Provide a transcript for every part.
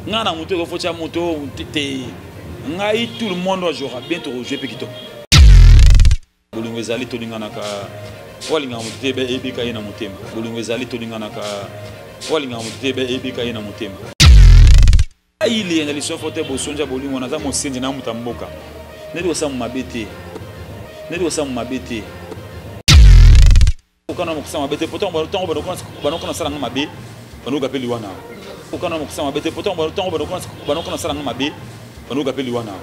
nga na moto ko focha moto te ngai tout le monde doit jouer bien to jouer petit bolingo ezali to lingana ka walinga moto be ebika ina motema bolingo ezali to lingana ka walinga moto be ebika ina motema ili ngali sofote bo sonja bolingo na za mosenje na mutamboka nedi osamu mabete nedi osamu mabete okana mokusama mabete potom ba tongo ba nokona sala ngamabe banoka peli wana okana mokusama mabete potom ba tongo ba nokona sala ngamabe banoka peli wana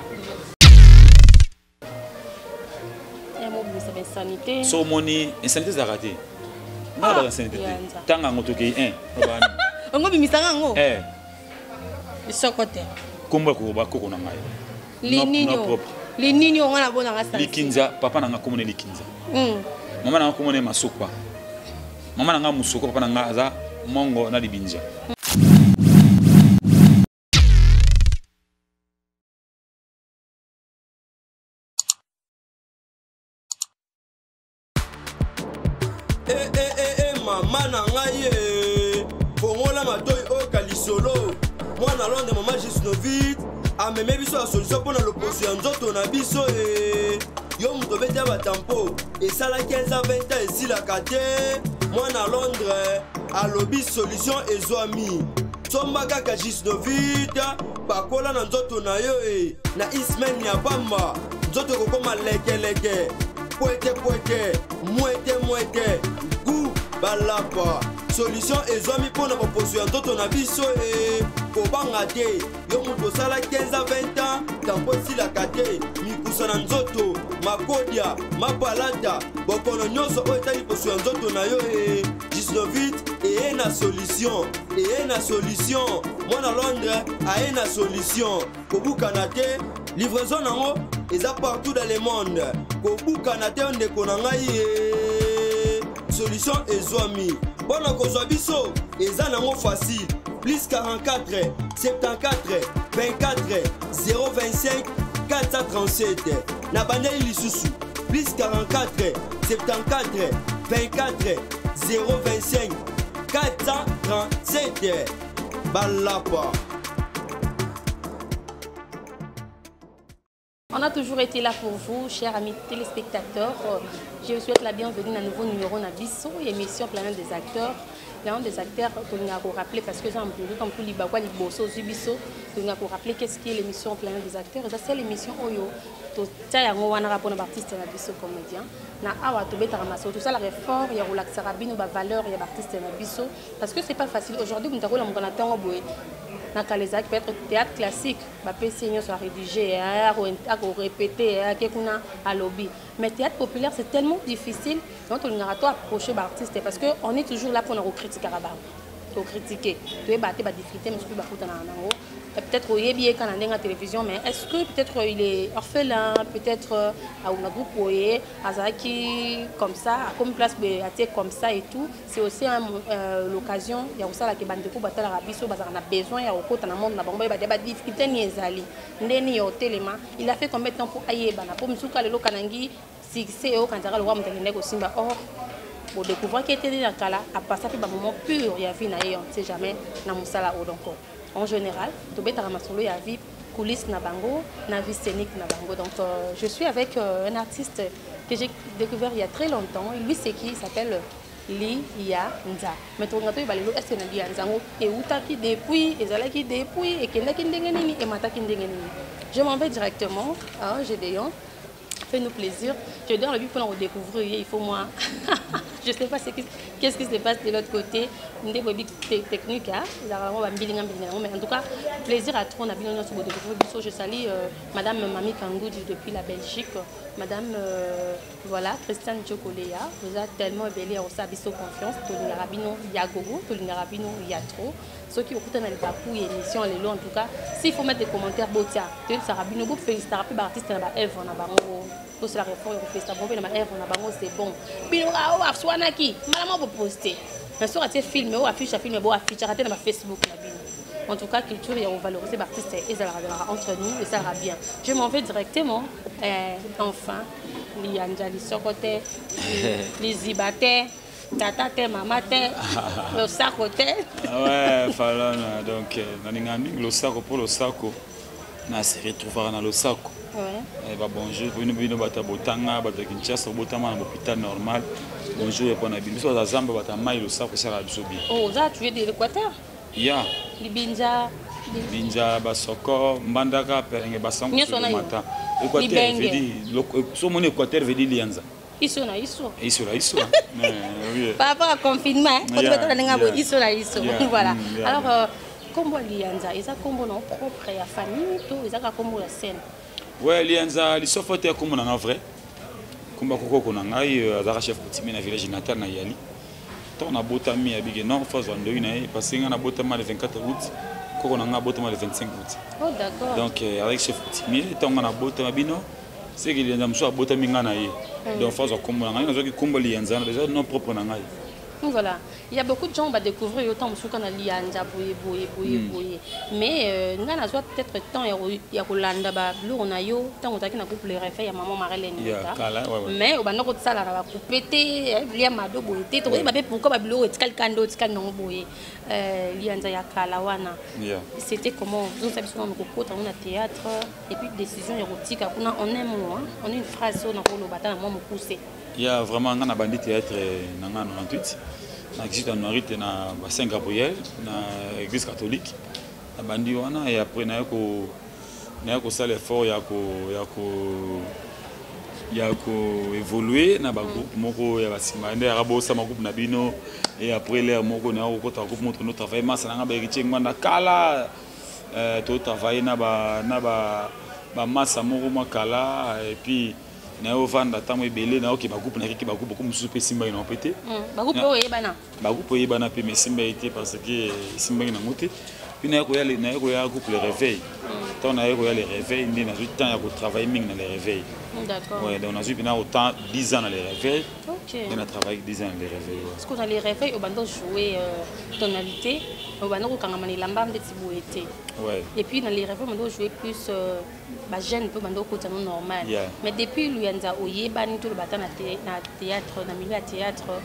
insanité. So moni insanité za raté. Na ba insanité. Tanga ngotoke 1. Ngo bimisanga ngo. Isokote. Komba ko ba koko na ngai. Lininyo ngana bona ngasa. Likinza papa na nga komone likinza. Mama na nga komone masukwa. Mama na nga musuko papa na nga za mongo na libinja. Mana ngaye Fongola matoi o kalisolo Mwana londe mama Gisnovit Ameme biso la solution pour l'opposition nzoto na biso Yo muto betia batampo Esala 15 à 20 ans esi la kate Mwana Londres alobi solution ezwami Somba kaka Gisnovit Bakola na nzoto na yo Na ismen ya bamba Nzoto kokoma leke Poete Muete Balapa solution ezwami pona proposition nzoto na biso kobanga te yo muto sala 15 à 20 ans tampo silaka te mikusa na nzoto makodia mapalata bokono nyonso oyo etali poso ya nzoto na yo Gisnovit eye na solution mwana Londres aye na solution kobukana te livraison nango eza partout dans le monde kobukana te ndeko na ngai solution ezwami bona kozwa biso eza nango facile plus 44 74 24 025 437 na bandeli lisusu plus 44 74 24 025 437 balapa. On a toujours été là pour vous, chers amis téléspectateurs. Je vous souhaite la bienvenue dans un nouveau numéro Nabiso, émission Planète des acteurs. Planète des acteurs, on a rappeler parce que j'ai un peu comme tout l'Ibagua, l'Iboso, Zubiso, on a rappelé qu'est-ce qui est l'émission Planète des acteurs. C'est l'émission Oyo. Tout ça, il y a un rapport d'artiste Nabiso comédien. Na awa to beta ramasso tout ça la réforme, il y a relax rabino ba valeur, il y a artiste Nabiso parce que c'est pas facile aujourd'hui. Nous avons la temps boy. Nakaleza qui peut être théâtre classique, bah PC soit rédigé, à répéter, à quelque à lobby. Mais théâtre populaire c'est tellement difficile. Donc on a à approcher l'artiste parce que on est toujours là pour nous critiquer à Rabat, pour critiquer. Tu es battu, difficulté, mais tu peux pas foutre dans l'angle. Peut-être qu'il est quand on est à la télévision, mais est-ce que peut-être il est orphelin, peut-être à un groupe qui comme ça, comme place comme ça et tout, c'est aussi l'occasion. Il y a aussi la Kebandeko Batal Arabiso, on a besoin, il y a au dans le monde, il y a des difficultés niezali. Il a fait combien de temps pour Ayebana, pour Msuka le Lokanangi, si c'est au Kantara le roi Montanego Simba. Or, pour découvrir qu'il était dans le cas là, à passer un moment pur, il y a vu, on ne sait jamais, dans Moussala ou donc. En général, Tobé Taramasolo, il y a vie coulisses Nabango, na vie scénique Nabango. Donc, je suis avec un artiste que j'ai découvert il y a très longtemps. Et lui, c'est qui? Il s'appelle Li Ya Nza. Mais tu regardes, il va aller où est-ce que Li Ya Nza? Et où t'as qui depuis? Et Zala qui depuis? Et Kenda qui n'engenini? Et Mata qui n'engenini? Je m'en vais directement à Gédéon. Fais-nous plaisir. Je donne le but pour nous découvrir. Il faut moi. Je ne sais pas qu'est-ce qui se passe de l'autre côté. Des techniques, mais en tout cas, plaisir à trop. On a bien découvrir. Je salue Madame Mami Kangoud depuis la Belgique. Madame voilà, Christiane Chocoléa. Vous êtes tellement belle au Sabiso confiance. Tout le rabino Yagogo, tout le rabino Yatro. Ceux qui écoutent dans les papous et émissions, les lots en tout cas. S'il faut mettre des commentaires, botia. Tu sais, rabino, vous félicitez un artiste dans la Eve, on a pour la réforme, c'est bon. Puis nous avons qui madame vous poster. Bien sûr, tu filmé ou affiche à filmer, affiche à dans Facebook. En tout cas, culture et on valorise l'artiste et ça entre nous et ça ira bien. Je m'en vais directement. Enfin, les Anjali Sokote, les Zibate, Tata te, maman te, le sac te. Ouais, Falana, donc, le sac pour le sac, on se retrouvera dans le sac. Ouais. Bonjour, pour nous, bata botanga, bata Kinshasa, botama dans l'hôpital normal. Bonjour, et bon habitude. Nous sommes à Zamba, bata maï le sac, ça va bien. Oh, ça, tu es de l'Équateur? Yeah. Libinja. Binja, Basoko, Mbandaka, Perenge, Basango, Mata. Équateur, veut dire, so mon Équateur veut dire Lianza. Iso. Par rapport au confinement, voilà. Alors, comment Lianza, ils ont comment non propre à famille, tout, ils ont comment la scène. Ouais, Lianza, ils sont forts comme on en a vrai. Comme Bakoko Konangai, Azara chef coutumier dans le village natal na Yali. Tant on a botami à Big Nord, phase 22, parce qu'on a botami le 24 août. On a botami le 25 août. Oh, d'accord. Donc, avec chef coutumier, tant on a botami à Bino, c'est qu'il y a un botami nganaï. Donc, phase comme on a un combo Lianza, déjà non propre nangai. Voilà, il y a beaucoup de gens qui vont découvrir autant de qu'on a lianja boye. Mais nous avons peut-être temps il y a Rolanda ba on a yo tant on a qu'un couple les refait il y a maman Marlène. Mais on va nous ça là va couper il y a mado boye to ba pourquoi ba bulo etikal kando etikal non boye lianja ya kala wana. C'était comment nous savons souvent nous côté on a théâtre et puis décision érotique on a un mot on a une phrase on a le bata moi me pousser. Il y a vraiment un bandit théâtre dans 98. Na existe en Norite na Saint Gabriel na église catholique. Na bandi wana et après na ko ça l'effort ya ko évoluer na ba groupe moko ya basima ndé arabo sama groupe na bino et après l'air moko na ko ta groupe notre travail massa na ba héritier nganda kala to travailler na ba massa moko makala et puis na ovanda tamo ebele na oki ba groupe na ki ba groupe comme sous simba ina pété ba groupe oyebana pe mais simba été parce que simba ina ngote puis na ko ya groupe le réveil tant na ko ya le réveil ndi na temps ya ko travailler ming na le réveil. D'accord. Ouais, donc on a eu bien autant 10 ans dans les réveils. OK. On a travaillé 10 ans dans les réveils. Parce qu'on a les réveils au bando jouer tonalité, au bando quand on a lamba de tiboité. Ouais. Et puis dans les réveils on doit jouer plus ba jeune peu bando côté normal. Mais depuis lui anza oyebani tout le bata na théâtre na milieu théâtre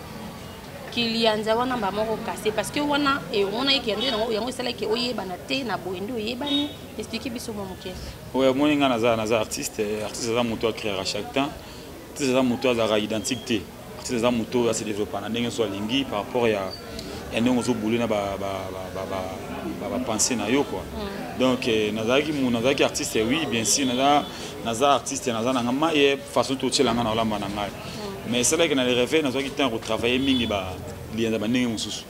qu'il y a un wana ba moko cassé parce que wana et on a yekende na yango sala ke oyebana te na boendo oyebani expliquer biso moke. Ouais, moi naza artiste za moto à créer à chaque temps. Artiste za moto à identité. Artiste za moto à se développer na ndenge so lingi par rapport ya ndenge zo boulé na ba penser na yo quoi. Donc nazaki artiste oui bien sûr naza artiste naza na ngama et façon tout cela ngana olamba na ngai. Mais c'est là que dans les rêves, nous avons retravaillé mingi ba lienda banenge mususu.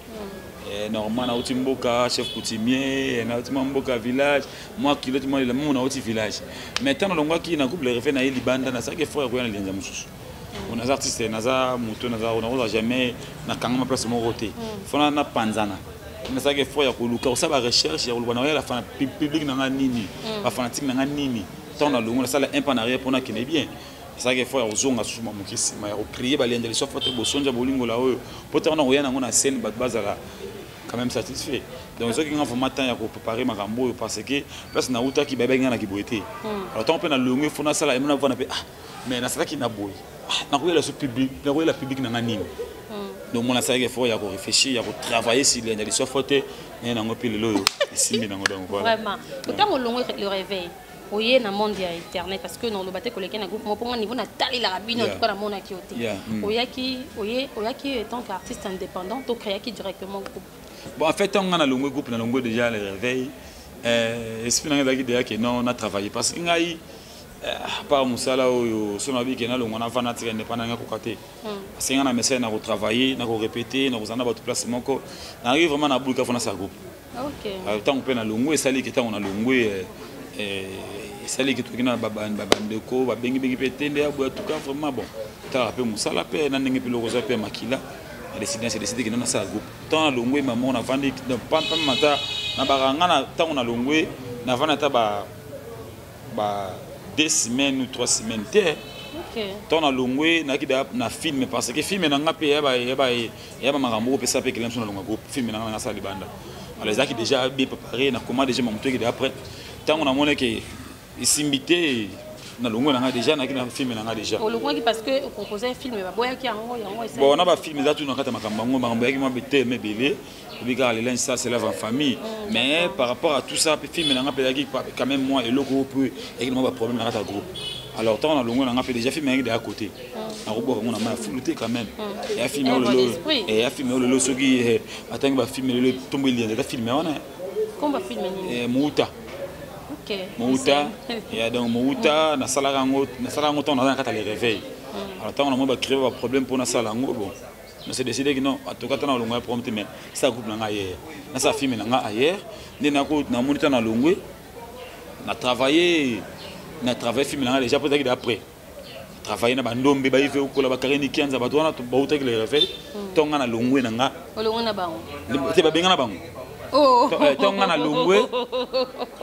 Normalement na utimboka chef coutumier, na utimboka village, moi qui l'autre moi le monde na uti village. Maintenant longwa ki na groupe les rêves na libanda na ça que frère ko na lienda mususu. On a artiste naza muto naza on a jamais na kangama place mon côté. Fona na panzana. Na ça que frère ko luka ça ba recherche ya lubana la fan public na nini, ba fanatique na nini. Tant na longo ça la un pan arrière pour na qui est bien. C'est ça qu'il faut ozonga suma mukisi ma au crier ba lienda les soit forte bosonja bolingo la oyo peut-être on a na scène bazala quand même satisfait donc ceux qui ont vraiment temps ya ko préparer makambo parce que place na uta ki bebe ngana ki boité alors tant on peut na longue faut na sala emna vona pe mais na sala ki na boy na ko la public na ko la public na nini donc mon ça qu'il faut ya ko réfléchir ya ko travailler si lienda les soit forte na ngopi le loyo isimbi na donc voilà vraiment autant on longue le réveil oye na monde ya internet parce que dans le bateau collègue na groupe mo pour niveau na tali la rabino tout na mona ki oté oyaki étant qu'artiste indépendant to créer qui directement groupe bon en fait on a le groupe na longo déjà le réveil esprit na ngaki déjà que non on a travaillé parce que ngai par musala oyo so na bi ke na longo na vana tika indépendant ngako kate parce que na message na ko travailler na ko répéter na ko zana ba tout place moko na arrive vraiment na buluka fona sa groupe. OK tant on peut na longo et sali que tant on a longo c'est les qui tout na babandeko babengi pétende ya boya tout cas vraiment bon ta rappel musala pe na ndenge pilo koza pe makila c'est décidé que na sa groupe tant longwe maman na vandi na pampa mata na baranga na tant na longwe na vana ta ba 2 semaines ou 3 semaines te OK tant na longwe na ki na film parce que film na ngape ya ba makambo pe ça pe que l'impression na longa groupe film na sa libanda alors ça qui déjà bien préparé na comment déjà mon truc après tant on a monné que isimbité na longo na déjà na kina film na déjà au longo parce que proposer un film ba boya ki yango bon na ba film za tout na kata makambo ngo makambo yaki mo bete me belé et car les ça c'est la en famille mais par rapport à tout ça film na ngapelaki quand même moi et loko peu et moi ba problème na kata groupe alors tant na longo na ngapelaki déjà film yaki de à côté na robo ngo na ma flouté quand même et a film et a film le soki atangi ba film le tombo il y a film wana comme ba film ni Mouta. OK. Mouta. Il y a donc Mouta na sala rango ton na kata les réveil. Alors tant on a créé un problème pour na sala rango bon. On s'est décidé que non, en tout cas on a longo problème mais ça groupe na ailleurs. Na ça film na ailleurs, ni na ko na monita na longo. Na travaillé film na déjà peut-être après. Travailler na bandombe ba ife ko la ba kareni kianza ba tona to bauta que les réveil. Tonga na longo na nga. Longo na bango. Te ba benga na bango. Oh, tonga na longwe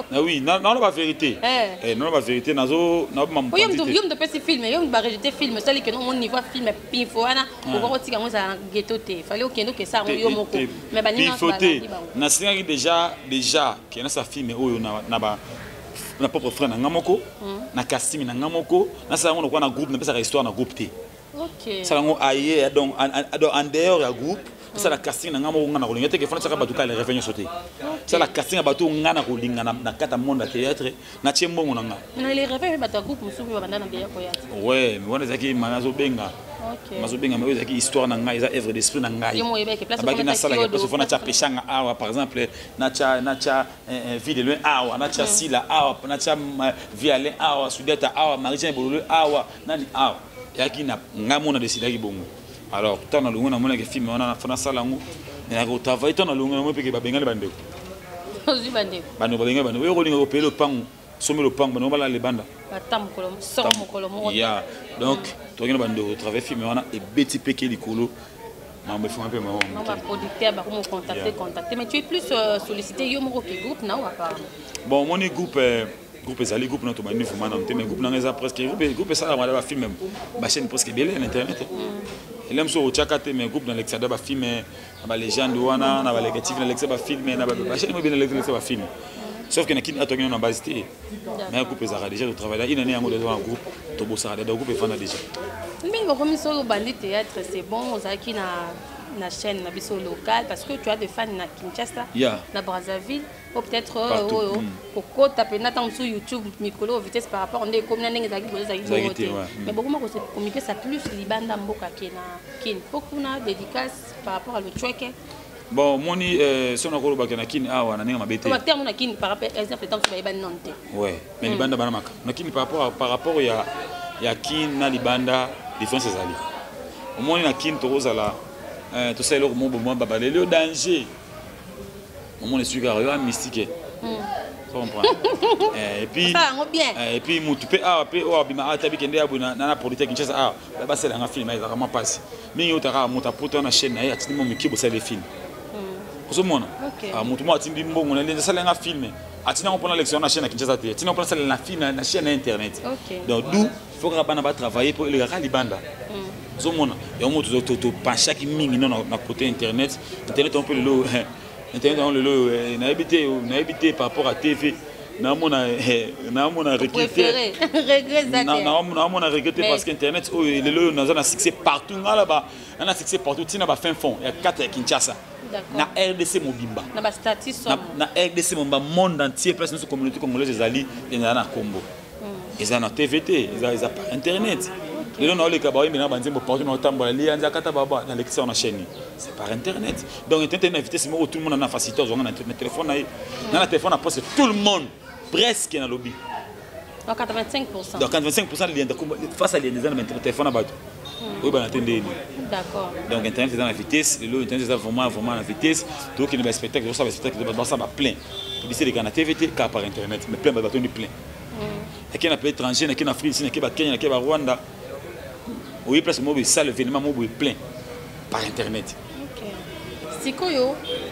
na oui non la vérité non la vérité nazo na ba mo yom de petit film yom ba rejeter film ça li que non mon niveau film pifo ana ko ko tika mo za ghetto te fallait okendo que ça yo moko mais ba ni na singa déjà que na sa film oyo na ba na propre frère na ngamoko na casting na ngamoko na sa ngo na groupe na pesa histoire na groupe te OK ça ngo aye donc en dehors ya groupe ça la casting na ngamo ngana kolinga te ke fona saka batuka les revenus sauter ça la casting na batu ngana kolinga na kata monde théâtre na tiembongo na nga na les revenus batu groupe musubi ba bandana bien ko ya ouais mais wana zaki manazo benga OK mazo benga mais zaki histoire na nga eza œuvre d'esprit na nga yo mo yebeke place ko na sala ke place fona cha peshanga awa par exemple na cha vie de loin awa na cha sila awa na cha viale awa sudeta awa maritien bololo awa nani awa yaki na ngamo na décider ki bongo. Alors, tant na lungu na mona ke film wana fana salangu na ko travailler tant na lungu na mo peke ba bengale bandeko. Ozi bandeko. Bano ba bengale bandeko. Yo ko linga ko pelo pangu, somme le pangu bano bala le banda. Batam kolo, somo kolo mo. Ya. Donc, to ngena bandeko travailler film wana e beti peke likolo. Na me font un peu marrant. On va producteur ba ko contacter mais tu es plus sollicité yo mo ke groupe na ou apparemment. Bon, mon groupe ezali groupe na to ba niveau mana mais groupe na ngeza presque groupe ça la ba film ba chaîne presque belé à internet. Et là, je suis au mais groupe dans l'extérieur, ba film, na légende wana, na légatif dans l'extérieur, ba film, na ba chaîne mobile dans l'extérieur, ba film. Sauf que na kin atongé na base té. Mais groupe ezara déjà de travail là, il y a un groupe, to bossa da groupe fana déjà. Mais comme sur bandit théâtre, c'est bon, ozaki na chaîne na biso local parce que tu as des fans na Kinshasa, na Brazzaville, ou peut-être pourquoi taper na tant sur YouTube mikolo vitesse par rapport on est comme na ngezaki bozaki mais beaucoup moi c'est communiquer ça plus libanda mboka kin beaucoup na dédicace par rapport à le track. Bon moni si on a ko ba kana kin awa na ninga mabete. Comme acteur mon kin par rapport exemple tant que ba nonte. Ouais, mais libanda bana maka. Na kin par rapport ya kin na libanda différence ezali. Au moins na kin to rozala tout ça, le moment babalé le danger. Moment les sucres mystique. Ça comprend. Et puis mutupe pe o bima tabi kende abuna na politique Kinshasa ba c'est un film il vraiment passe. Mais yo tara mutapoto na chaîne ya tini mo mikibo ça les films. Vous mona. Mutu mo atindi mbongo na lenza sala nga film. Atina on prend l'élection na chaîne Kinshasa te. Atina on prend sala na film na chaîne internet. Donc d'où faut que bana ba travailler pour le libanda. Zomona et on monte to pencher qui mingi non na côté internet on peut le internet on le na habité par rapport à TV na mona regretter na mona regretter parce que internet le na zona succès partout là-bas na succès partout tina ba fin fond il y a 4 Kinshasa na RDC Mobimba na ba status na RDC Mobimba monde entier place notre communauté congolaise ezali na Congo ezana TVT ezana par internet. Les gens ont les cabarets, mais ils ont porté dans le temps, ils ont dans l'extérieur de la chaîne. C'est par internet. Donc, internet, tout le monde a un facilitateur, ils ont un téléphone. Dans le téléphone, après, tout le monde, presque, dans le lobby. Donc, 85%. Donc, 85% face à les téléphones à battre. Oui, d'accord. Donc, internet est dans la vitesse, internet est vraiment la vitesse. Donc, il y a des spectacles, il y a des spectacles, plein. Il y a des TVT par internet, mais plein, plein. Il y a des étrangers, il y a des Afrique, il y a des Kenya, il y a des Rwanda. Oui, parce que ça, l'événement est plein par internet. Ok. C'est quoi,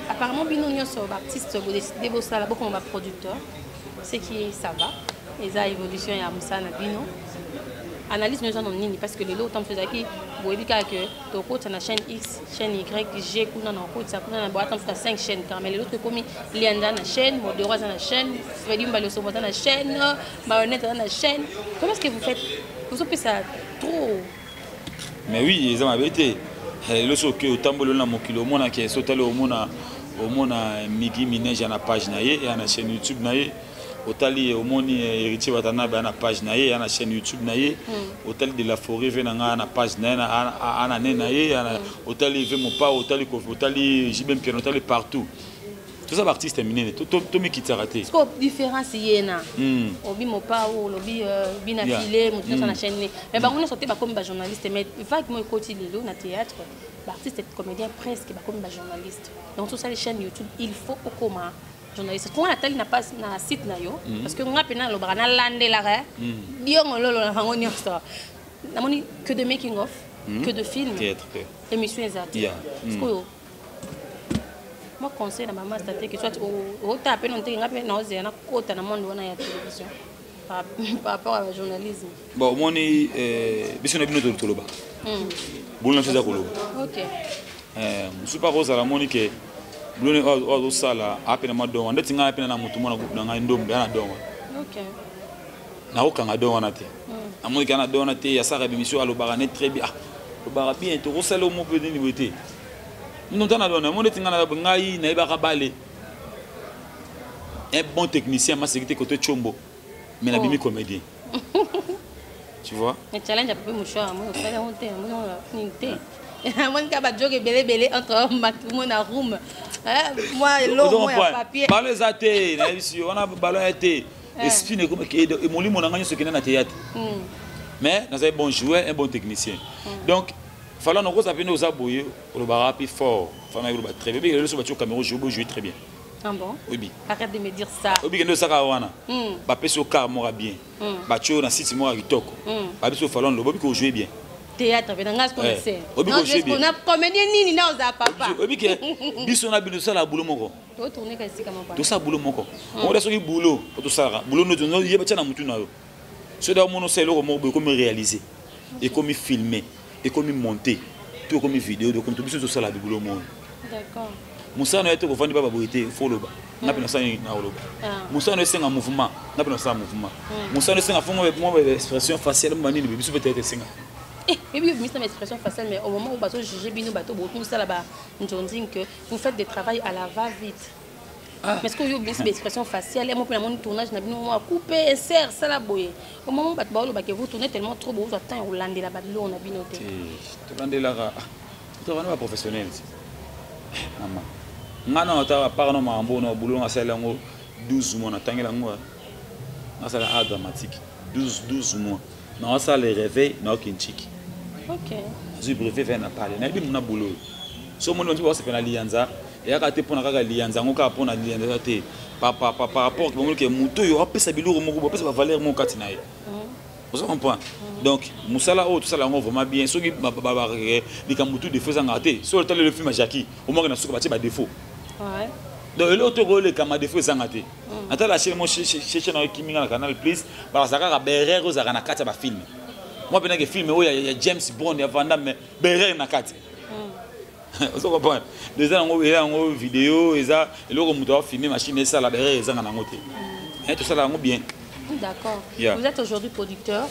apparemment, Bino sur l'artiste, vous décidez de ça comme un producteur. C'est qui ça va. Et ça, évolution, il y a Moussa Bino. Analyse, nous en avons parce que les lots, tant que boyebi kaka ke tokota na chaîne X, chaîne Y, G kuna na okota kuna na boîte en 5 chaînes car mais l'autre comme lianda na chaîne, modéro na chaîne, Freddy Mbaloso na chaîne, Marionnette na chaîne. Comment est-ce que vous faites? Vous avez ça trop. Mais oui, ils ont été. Le saut que tambolo na mokilo mona ke sotale au mona Migi Minège na page na ye et na chaîne YouTube na ye. Otali omoni héritier Watanabe na page na ye na chaîne YouTube na ye. Otali de la forêt venanga na page na ana na ye otali ve mon pas otali kofi otali jibem piano otali partout. Tout ça artiste terminé to mi kitara te. Ce qu'on différence yena. Obi mo pa o lobi bina filé mo na chaîne mais ba on sorti ba comme ba journaliste mais vaguement côté lelo na théâtre ba artiste et comédien presque ba comme ba journaliste. Donc tout ça les chaînes YouTube il faut au coma journaliste quand Nathalie n'a pas na site na yo parce que on a pena lo bana landé la ré bio lolo na fango nyonso na moni que de making of que de films théâtre émission exacte moi conseil na maman c'est que soit au taper non tenga pe na oze na kota na monde wana ya télévision par rapport à la journalisme bon moni biso na bino to loba bon chose akoloba OK super rose la moni ke blone o sala apena madonga ndeti nga apena na mutu mona groupe na nga ndombe na donga OK na okanga donga na te amoni kana donga te ya sara bimission alobara net très bien lobara bien to sala o mo pe ni boté nous avons un bon technicien, ma sécurité côté Chombo, mais la bimi comédien. Tu vois? Le challenge a peu mon choix, moi on fait la honte, moi on nité. Moi on va jouer belé entre tout na room. Moi l'eau moi papier. Ballon zaté, on a ballon été. Esprit ne comme et mon lit mon engagement ce qui est dans théâtre. Mais nous avons un bon joueur, un bon technicien. Donc fallait nous appeler nos aboyés pour le barapi fort. Fallait nous battre très bien. Le sur Cameroun joue très bien. Ah bon? Oui. Arrête de me dire ça. Oui, que nous ça wana. Ba peso car mora bien. Ba tio na site mora kitoko. Ba biso fallait nous bobi ko jouer bien. Théâtre ben ngas ko c'est. Non, je on a comédien nini na oza papa. Oui que biso na bino sala boulot moko. To tourner kasi kama pa. To sa boulot moko. On a soki boulot, to sala. Boulot no yeba tia na mutu na yo. Ce da mono c'est le mo comme réaliser et comme filmer. Et comme monter, tout comme vidéo, donc comme tout ça la boulot monde. D'accord. Moussa n'a été au fond de Baba Boité, faut le bas. N'a pas ça na oloba. Moussa ne sait un mouvement, n'a pas ça mouvement. Moussa ne sait un fond avec moi l'expression faciale mani de biso peut-être singa. Et puis vous mettez l'expression faciale mais au moment où bateau juger bino bateau beaucoup ça là-bas, nous dit que vous faites des travaux à la va-vite. Mais est-ce que vous avez une expression faciale? Moi, pour mon tournage, je vais couper, serre, ça la boye. Au moment où vous tournez tellement trop, vous attendez au landé là-bas, on a bien noté. Tu landé là, tu es un professionnel. Maman. Maintenant, tu as parlé de mon boulot, on a 12 mois, on a tangué la mois. On a art dramatique. 12 mois. On a les réveils, on a aucun chic. OK. Je brevet vers na parler. Na bi mon boulot. So mon on dit c'est pas lianza. Et à côté pour na lianza, on ka pour na lianza te. Par rapport que muto yo apesa biloko moko, apesa valeur mon katina. Vous comprenez? Donc musala tout ça là on vraiment bien. So ki ba kamutu de faisant raté. So le film Jackie, au moins na suka ba ti ba défaut. Ouais. Donc l'autre rôle comme défaut sans raté. Ata la chez moi chez na kiminga na Canal Plus, ba saka berrer aux na kata ba film. Moi pendant que film il y a James Bond, il y a Van Damme, berrer na kata. Vous comprenez? Déjà on a vidéo et ça et là on doit filmer machine et ça la berrer ça na ngote. Et tout ça là on bien. D'accord. Vous êtes aujourd'hui producteur.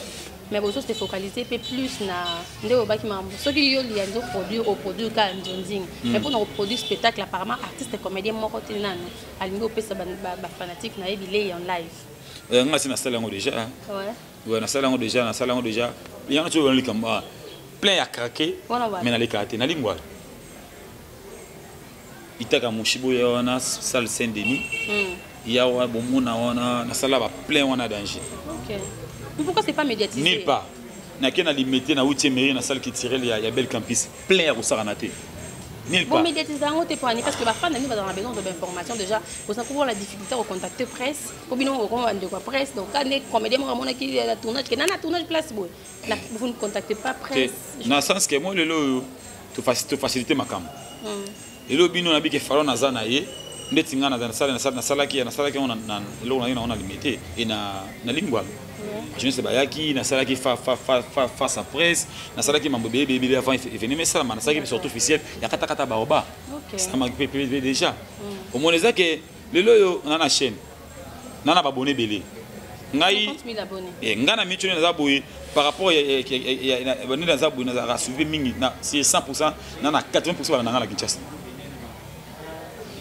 Mais vous êtes focalisé plus na ndé baki mambo ceux qui yo lianzo produire ka ndonding mais pour nous produire spectacle apparemment artiste et comédien moko tinana alingo pesa ba fanatique na ebile en live nga si na sala ngo déjà ouais na sala ngo déjà il y en a toujours le kamba plein à craquer mais na les caractères na lingwa itaka mushibo ya wana salle Saint-Denis ya wa bomona wana na sala ba plein wana danger. OK. Pourquoi c'est pas médiatisé? Nulle part. Na kena limité na 8e mairie na salle qui tirait il y a bel campus plein au Saranaté. Nulle part. Bon médiatiser en haute pour parce que la fin d'année va dans la besoin d'informations déjà pour savoir la difficulté au contacter presse. Comme nous on de quoi presse donc quand les comédiens on a qui la tournage que na tournage place boy. Vous ne contactez pas presse. Dans sens que moi le to faciliter ma cam. Et le bino na bi que faro na zana ye ndetinga na sala qui on a limité et na lingua jeunesse bayaki na salaki face à presse na salaki mambo bébé avant événement ça na salaki surtout officiel ya kata baoba ça m'a pépé déjà au moins ça que le loyo on a na chaîne nana ba abonné belé ngai ngana micho na zaboui par rapport ya bani na zaboui na za soulever mingi na si 100% na 80% na ngala Kinshasa.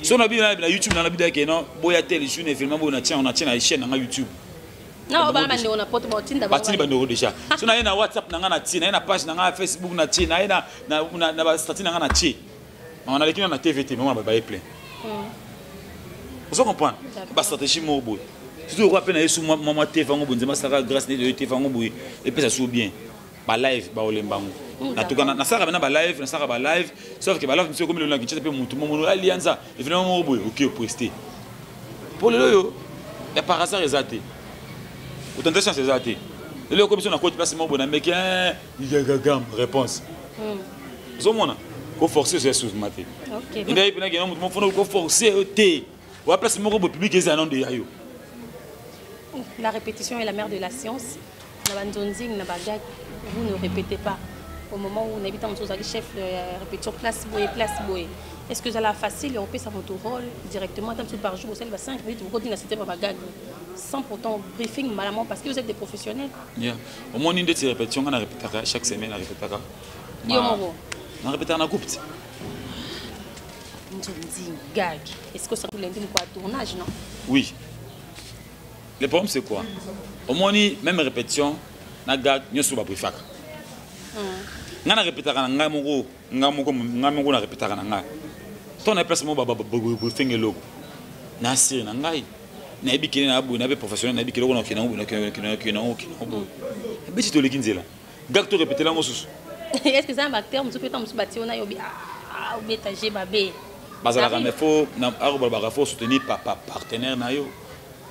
Si on a bien na YouTube na bidaki que non boya tel jour événement on a tient na chaîne na YouTube. Non, on a pas de botinda ba. Batini bando déjà. Si on a na WhatsApp na na tina na page na Facebook na tina na ba statut na na ti. On a l'équipe na TVT mais on va ba plein. Vous comprenez? Ba stratégie mo boy. Si tu rappelles na sous maman TV ngo bonzema saka grâce de TV ngo boy et puis ça sou bien. Ba live ba olembango. Na tuka na saka na ba live na saka ba live sauf que ba live monsieur comme le langue pe mutu mo alianza évidemment mo boy OK poster. Pour le yo et par hasard exacté. Autant de chance exacté. Le commission na côté place mo bon mec il y a gagam réponse. Zomona ko forcer ce sous maté. OK. Et bien il y a mo faut forcer té. Ou après ce mo public les annonces de yayo. La répétition est la mère de la science. Vous ne répétez pas. Au moment où on habite en dessous, chef de répétition, place boye. Est-ce que ça la facile et on peut savoir votre rôle directement par jour, vous 5 minutes, vous continuez à citer ma gag sans pourtant briefing malamment parce que vous êtes des professionnels. Au moins une de ces répétitions, on a répété chaque semaine, on a répété. On a répété en couple. Gag. Est-ce que ça vous l'indique quoi tournage, non? Oui. Le problème c'est quoi? Au moins même répétition, na gag nyoso ba briefak. Ngana répéter na ngamoko na répéter na nga. Ton place mo ba briefing eloko. Na sir na ngai. Na ebikini na abu na be professionnel na ebikini ko na kina. Beti to lekinzela. Gag to répéter la mosusu. Est-ce que c'est un acteur musu peut musu bati ona yobi ah obetager babé. Bazala mais faut na arba faut soutenir partenaire na yo.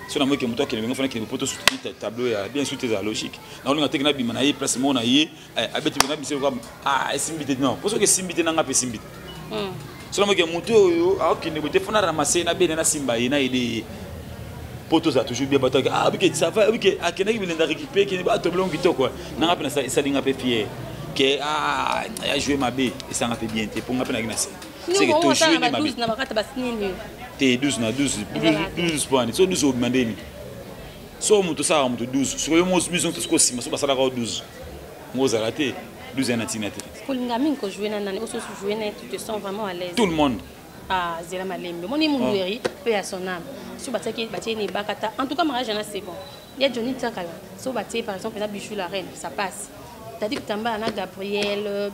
Si on a que moto qui ne veut pas tout soutenir tableau bien sûr c'est logique. Na on a techna bi manayi place mo na yi abeti bi na bi se comme simbité non. Parce que simbité na ngape simbité. Si on a que moto yo qui ne veut pas ramasser na be na simba ina ide poto za toujours bien bataka que ça va que akena ki bilenda récupérer qui ba tableau ngito quoi. Na ngape na ça linga pe fier que a joué ma bé et ça ngape bien te pour ngape na ginase. C'est que toujours ni ma bé. T'es 12 na 12 points. So 12 augmenté. So mutu ça mutu 12. Sur le mot mission tout ce que si, mais ça la 12. Moi ça raté 12 ans natinate. Kolinga mingi ko jouer na nani, oso jouer na tu te sens vraiment à l'aise. Tout le monde. Ah, Zela Malembe. Mon nom est paix à son âme. Si bataki ni bakata. En tout cas mariage na c'est bon. Il y a Johnny Takala. So bataki par exemple na Bichou la reine, ça passe. T'as dit que Tamba na Gabriel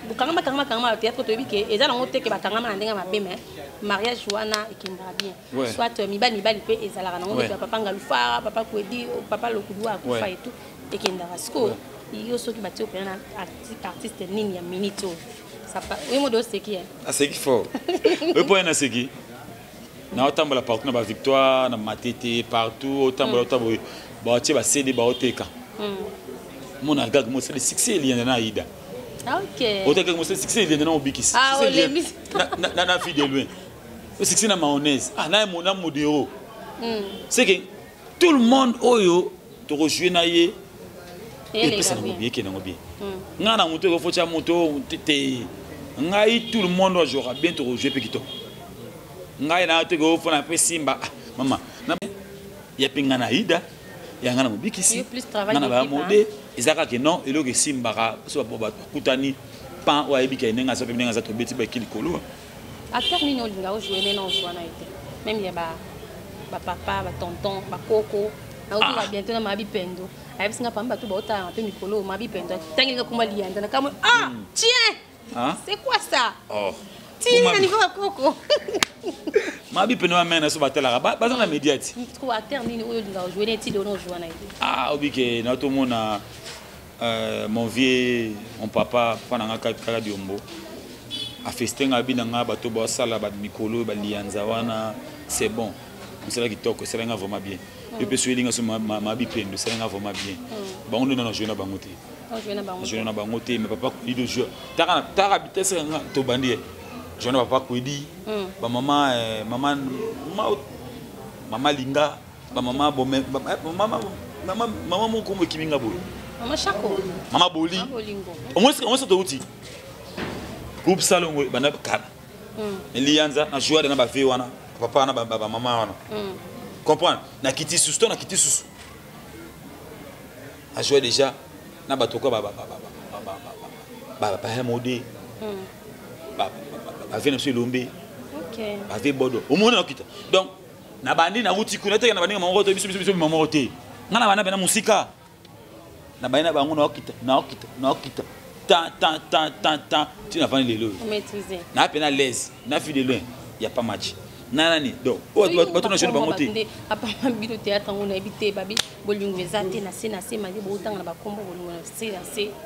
bukanga kangama théâtre to biki et ça on te que bakanga na ndenga mabe mais mariage wana ekindra bien soit mibali pe ezalaka na on papa ngalufa papa kwedi papa lokudwa akufa et tout ekindra sko yo so ki bati opena artiste nini ya minito ça pas oui modo c'est qui ah c'est qui fort le point na c'est qui na otambola partout na ba victoire na matete partout otambola ba tie ba CD ba oteka mon gag mo c'est le succès il y en a ida. OK. Autant que mo c'est succès il y en a obikis. Ah na fille de loin. Le succès na mayonnaise. Ah na mon modéro. C'est que tout le monde oyo to rejouer na ye. Et puis ça na bien que na bien. Nga na moto ko focha moto té ngai tout le monde doit jouer bien to rejouer pe kito. Ngai na te go fona pe simba maman. Na ya pinga na ida. Il y a un mobile ici. Ngana ba modé ezaka que non elo que simbara so ba kutani pan wa ebika nenga so pe nenga za to beti ba kilikolo. Acteur nini olinga o jouer na on na été. Même il y a ba papa, ba tonton, ba koko. Na o va bientôt na mabi pendo. Aí singa pamba tu bota un peu mikolo mabi pendo. Tangi ko malianda na kama tiens. C'est quoi ça? Oh. Tiens na niveau koko. Mabi peno amena so batela ba na médiati. Trop acteur nini oyo linga jouer na ti do no jouer na été. Ah obike na to mona mon vieux mon papa pendant kaka diombo a festinga binanga bato ba sala ba mikolo ba lianza wana c'est bon. C'est là qui toque, c'est là vraiment bien. Je peux souhaiter que ma vie peine, c'est là vraiment bien. Bon on est dans jeune bangoté. Jeune bangoté mais papa dit de jeu. T'as habité c'est là to bandie. Je ne papa dit ba maman linga ba maman bon maman Maman mon kombo kiminga boy. Maman Chako. Maman Boli. Au moins ça te outil. Groupe salon bana kana. Elianza na jouer na ba vie wana, papa na ba maman wana. Comprendre? Na kiti sous ton na kiti sous. A jouer déjà na ba toko ba modé. Ba vie na lombe. OK. Ba vie bodo. Au moins na kita. Donc na bandi na outil kuna te na bandi maman roto biso maman roté. Ngana bana bana musika. Na bana bango na okita. Tant, tu n'as pas les lots. Maîtriser. Na peine à l'aise, na fille de loin, il y a pas match. Nanani. Donc, bato na jeune bangoté. Apa mabilo théâtre on a habité babi bolingo ezate na se mali botanga na ba kombo bolingo se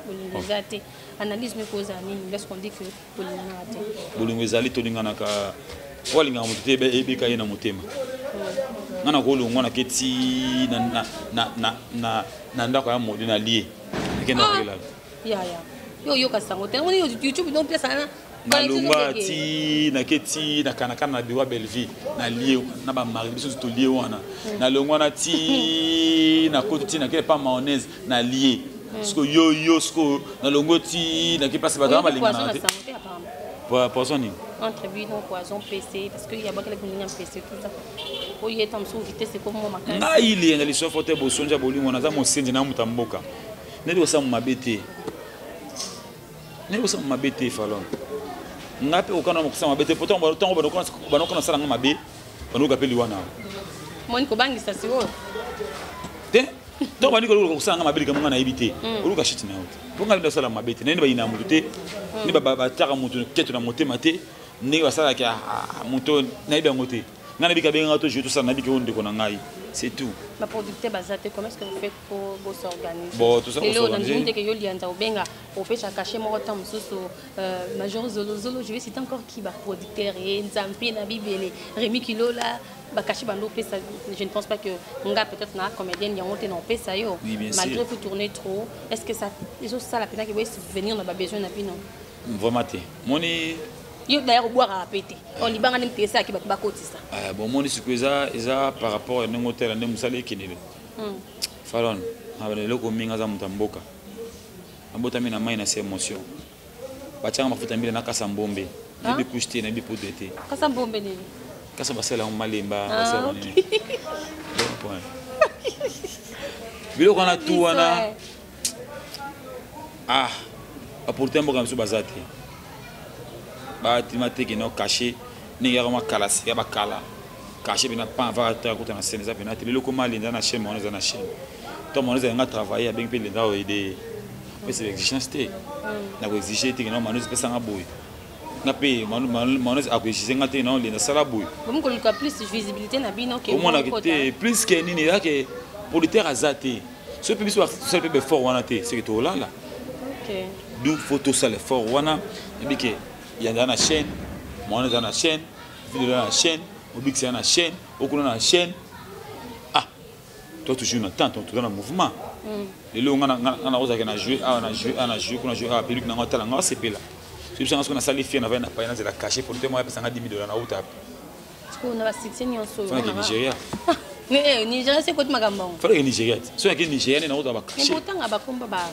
bolingo ezate. Analyse me cause ani lorsqu'on dit que bolingo na te. Bolingo ezali tolinga na ka walinga mutete be ebika yena mutema. Ngana ko longo na keti na ndako ya modi na lié. Kenda kila. Ya. Yo kasango te on YouTube donc pesa na Nalunga ti na keti na kana na biwa Belleville na lié na ba mari biso to lié wana na longwa na ti na koti na kele pa mayonnaise na lié sko yo sko na longo ti na ki passe ba dans malinga na poisson ni entre bino poisson PC parce que il y a pas que les boulinga PC tout ça o yeta mso vitesse c'est comme moi makana na ile ngali so fote bo sonja bolingo na za mo senje na mutamboka neli osa mabete neli osa mabete falon ngape okana mokusa mabete poto tongo banokona sala ngamabe banoka peli wana moni ko bangisa si wo te to bani ko kusala ngamabe kama ngana ibite oluka shit na out ponga ndo sala mabete nene bayina mutu te ni baba taka mutu ketu na motema te ni basala ka mutu na ibe ngote ngana bika benga to je tout ça na bika onde ko na ngai c'est tout. Ma producteur basate comment est-ce que vous faites pour s'organiser? Bon, tout ça pour s'organiser. Et là, que yo lianda obenga, on fait chaque cachet moi temps mususu major Zolo, je vais citer encore qui va producteur et Nzampi na bibele Rémi Kilo là ba caché bando pesa je ne pense pas que nga peut-être na comédienne ya monté non pesa yo malgré que tourner trop est-ce que ça les autres ça la peine que vous venir on a besoin na bino vraiment té moni yo d'ailleurs boire à péter on libanga nem pesa ki ba kotisa bon moni sikuza eza par rapport à n'hôtel na musale kinele falon abane loko minga za mutamboka ambota mina mai na émotion bachanga mafuta mbili na kasa mbombe bibi kushte na bibi podete kasa mbombe nini kasa basela malemba basela nini bon point bilo kana tu wana apporter mboka msu bazati ba timate ki no caché ni yama kala si ya bakala caché bina pa va ta ko na scène za bina te bilo ko mali na chaîne on na chaîne to mon nga travailler avec pe lenda o aider mais c'est l'exigence té na ko exiger té no manus pesa nga boy na pe manus a ko exiger nga té no lenda sala boy comme ko luka plus visibilité na bino ke mo na ke plus que nini ya ke producteur azate ce public soit seul peu fort wana té c'est que to là OK d'où photo ça le fort wana et bien que il y a dans la chaîne moi dans la chaîne vidéo dans la chaîne Obix c'est dans la chaîne Okuna dans la chaîne toi toujours dans temps tu dans le mouvement les longs on a osé na jouer qu'on a joué à Péluc na ngotala nga c'est là c'est ça qu'on a salifié na na pas na la cacher pour te moi pesa $10 000 na uta parce qu'on a cité ni en so Nigeria mais Nigeria c'est quoi magambo fallait que Nigeria soit que Nigeria na uta ba cacher mais pourtant aba komba ba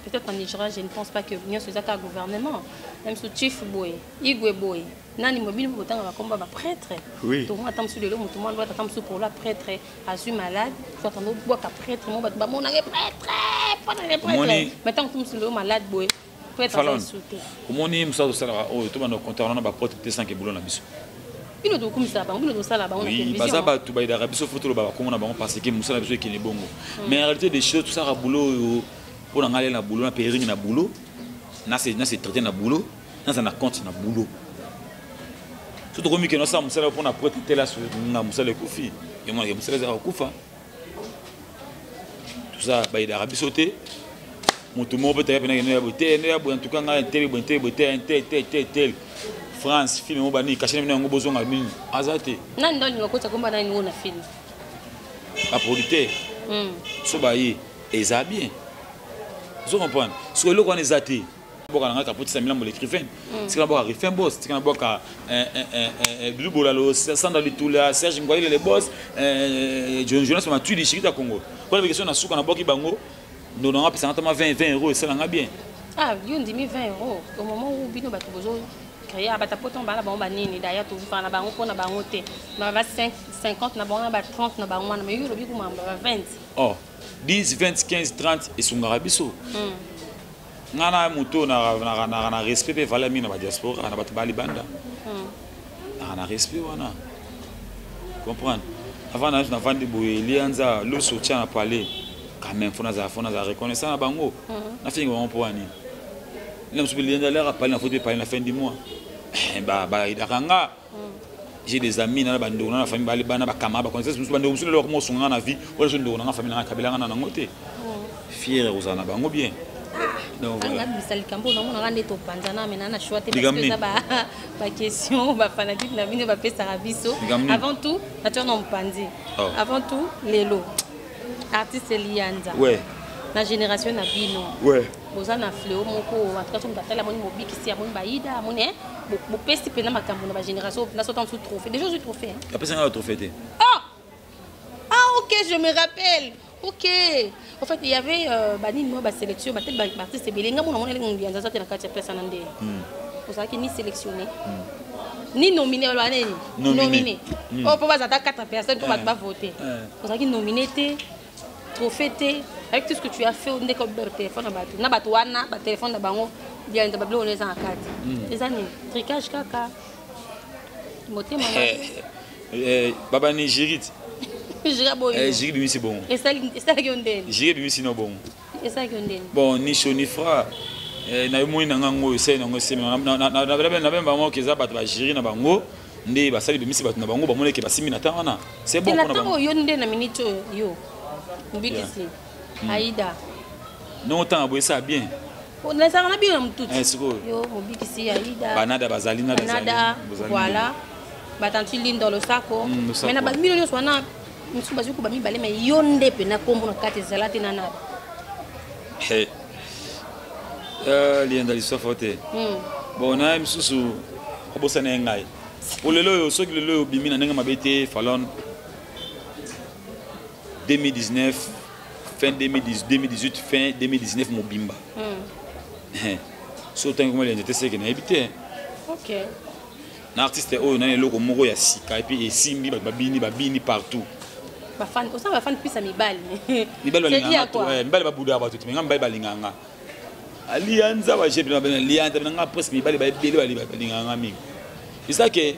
peut-être en Nigeria je ne pense pas que bien ce zaka gouvernement même sous chief boy igwe boy nani mobile pourtant ba komba ba prêtre oui tout attend sur le lot tout le monde doit attendre pour la prêtre asu malade soit attendre bois ka prêtre mo ba mon prêtre pas de prêtre maintenant tout sur le malade boy prêtre à insulter comment ni msa to sala o to bana compteur na ba prêtre sans que boulot na biso bino do comme ça ba bino do sala ba on a télévision baza ba tu ba ida biso photo ba ko na ba parce que musala biso qui est bongo mais en réalité des choses tout ça boulot pour aller na boulot na périne na boulot na c'est traité na boulot na ça na compte na boulot surtout comme que nous sommes pour na prêter là sur na musala kofi et moi musala za kufa tout ça ba ida rabi sauter mutu mo peut être na boté na bo en tout cas na tel France film mo bani kashine na ngo bozonga mini azate nani ndo ngakota komba nani ngona film la producteur so ba yi eza bien vous comprenez ce que le qu'on est athée boka nga kapoti Samila mo l'écrivain tika boka refin boss tika boka Lubolalo Sandra Litula Serge Ngwaile les boss Jonas Matu di Chirita Congo pour la question na suka na boki bango nous on a payé 20 € et ça l'a bien ah yo ndimi 20 € au moment où bino bato bozo créer bata poton bala bango banini d'ailleurs tout fa na bango pona bango te na va 50 na bango na ba 30 na bango na mais yo lobi kuma ba 20 oh 10 20 15 30 et sungara biso ngana muto na respect pe vala mina ba diaspora na bato bali banda na respect wana comprendre avant na vendre boye lianza lo soutien na parler quand même faut na reconnaissance na bango na fingo on pour ani là monsieur lianza là parler na faut parler na fin du mois ba idakanga j'ai des amis na bando na famille bali bana ba kama ba connaissance musu bando musu lo ko songa na vie wala so ndo na famille na kabila na ngote fier uzana bango bien donc voilà misali kambo na mona ngande to panzana mena na choix te parce que ça ba question ba fanatique na bino ba pesa rabiso avant tout naturellement mpandi avant tout lelo artiste lianza ouais la génération na bino ouais boza na fleo moko en tout cas on batala moni mobikisi ya moni baida moni bo pesi pena makambo na ba génération na sautant sous trophée déjà je trophée après ça on a trophée ok je me rappelle. Ok. En fait, il y avait bani moi ba sélection, ba tête ba artiste belenga mona mona lengi nza zate na kati ya place na ndé. Pour ça qui ni sélectionné. Ni nominé wala nani? Nominé. Oh pour bazata 4 personnes pour ba voter. Pour ça qui nominé té trophée té avec tout ce que tu as fait on est comme téléphone na ba wana ba téléphone na bango bien nza ba blo on est en carte. Les années tricage kaka. Motema. Baba Nigérit. J'ai bimi c'est bon. Et ça qui on donne. J'ai bimi c'est non bon. Et ça qui on donne. Bon ni chaud ni froid. Na moi na ngango c'est na ngose na ben ba mo keza ba gérer na bango ndé ba sali bimi c'est ba na bango ba mo ke ba simi na tana. C'est bon pour na bango. Yo ndé na minute yo. Mbikisi. Aïda. Non temps boye ça bien. On a ça on a bien tout. Yo Mbikisi Aïda. Banada bazali na voilà. Batanti lindo lo sako mais na ba millions wana musu bazuku ba mibale mais yonde pe na kombo na kati zalati na nada lienda li sofote bon na mususu obosa na ngai olelo yo soki lelo yo bimi na nenga mabete falon 2019 fin 2018 fin 2019 mobimba so tango mo lienda teseke na ebite OK. Un artiste oh na eloko moko ya sika et puis esimbi babini partout ba fan o sa ba fan pisa mibali balinga to mibali babuda ba tuti menga mibali balinganga alianza ba jepe na alianza na presque mibali ba bele balinganga mingi c'est ça que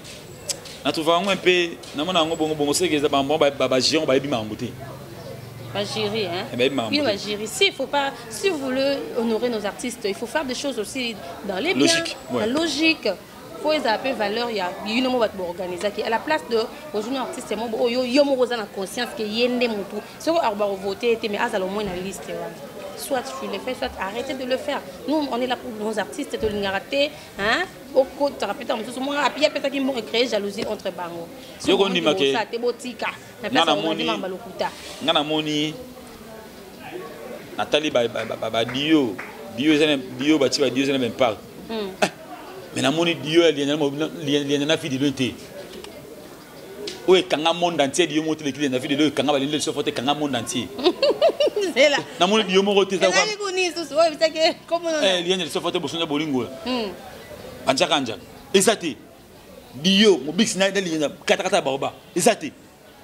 na trouva un peu na mona ngo bongo c'est que ça ba géant ba bima ngote ba gérer hein oui ba gérer si vous voulez honorer nos artistes il faut faire des choses aussi dans les logique la logique. Faut zapper valeur ya une mo bat organiser qui à la place de aujourd'hui artiste mo yo mo na conscience que yende mutu so arba voter mais azalo moins na liste soit tu le fais soit arrêtez de le faire nous on est là pour nos artistes de l'ingaraté hein au côté thérapeutique mutu mo apia peta ki mo créer jalousie entre bango yo ko ndima ke ça te botika na place on dit mamba lokuta ngana moni Nathalie ba dio bati ba dio même pas mais na moni dio liena na fidi lonté o kanga monde entier dio moto le client na fidi le kanga ba le so fote kanga monde entier c'est là na moni dio mo roté ça quoi comment liena le so fote bosonja bolingo anja kanja ezate dio mo bix na liena kata baoba ezate